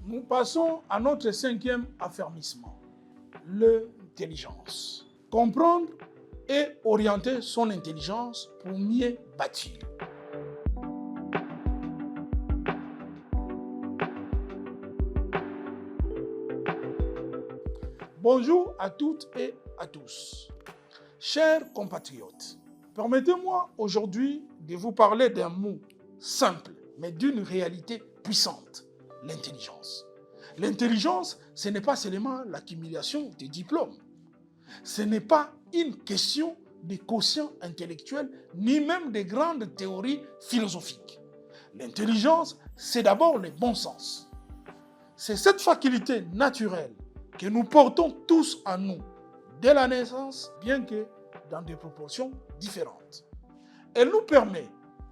Nous passons à notre cinquième affermissement, l'intelligence. Comprendre et orienter son intelligence pour mieux bâtir. Bonjour à toutes et à tous. Chers compatriotes, permettez-moi aujourd'hui de vous parler d'un mot simple, mais d'une réalité puissante, l'intelligence. L'intelligence, ce n'est pas seulement l'accumulation des diplômes. Ce n'est pas une question de quotient intellectuel, ni même de grandes théories philosophiques. L'intelligence, c'est d'abord le bon sens. C'est cette faculté naturelle que nous portons tous en nous, dès la naissance, bien que dans des proportions différentes. Elle nous permet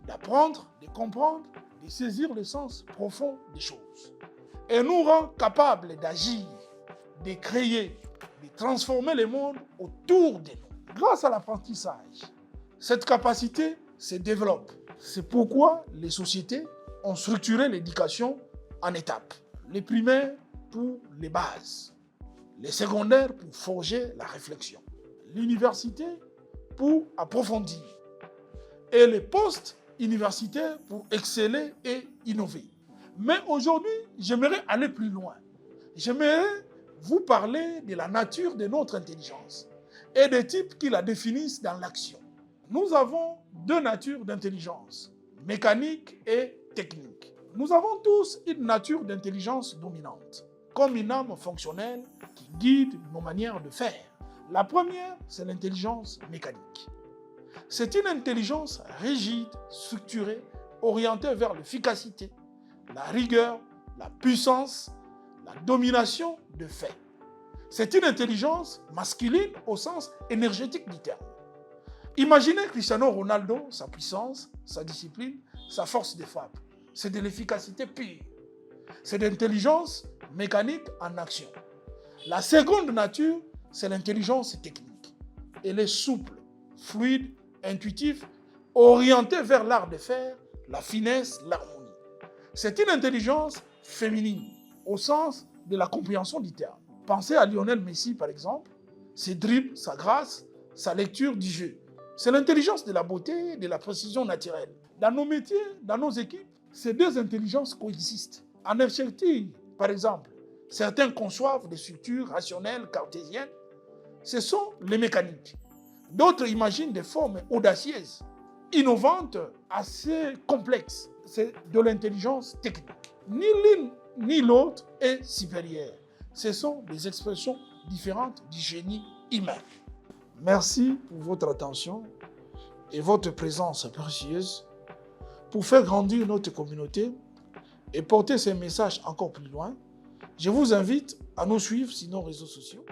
d'apprendre, de comprendre, de saisir le sens profond des choses. Elle nous rend capables d'agir, de créer, de transformer le monde autour de nous. Grâce à l'apprentissage, cette capacité se développe. C'est pourquoi les sociétés ont structuré l'éducation en étapes. Les primaires pour les bases, les secondaires pour forger la réflexion, l'université pour approfondir et les postes universitaires pour exceller et innover. Mais aujourd'hui, j'aimerais aller plus loin. J'aimerais vous parler de la nature de notre intelligence et des types qui la définissent dans l'action. Nous avons deux natures d'intelligence, mécanique et technique. Nous avons tous une nature d'intelligence dominante, comme une âme fonctionnelle qui guide nos manières de faire. La première, c'est l'intelligence mécanique. C'est une intelligence rigide, structurée, orientée vers l'efficacité, la rigueur, la puissance, la domination de fait. C'est une intelligence masculine au sens énergétique du terme. Imaginez Cristiano Ronaldo, sa puissance, sa discipline, sa force de frappe. C'est de l'efficacité pure. C'est de l'intelligence mécanique en action. La seconde nature, c'est l'intelligence technique. Elle est souple, fluide, intuitive, orientée vers l'art de faire, la finesse, l'harmonie. C'est une intelligence féminine, au sens de la compréhension du terme. Pensez à Lionel Messi, par exemple, ses dribbles, sa grâce, sa lecture du jeu. C'est l'intelligence de la beauté, de la précision naturelle. Dans nos métiers, dans nos équipes, ces deux intelligences coexistent. En architecture, par exemple, certains conçoivent des structures rationnelles cartésiennes. Ce sont les mécaniques. D'autres imaginent des formes audacieuses, innovantes, assez complexes. C'est de l'intelligence technique. Ni l'une ni l'autre est supérieure. Ce sont des expressions différentes du génie humain. Merci pour votre attention et votre présence précieuse pour faire grandir notre communauté et porter ces messages encore plus loin. Je vous invite à nous suivre sur nos réseaux sociaux.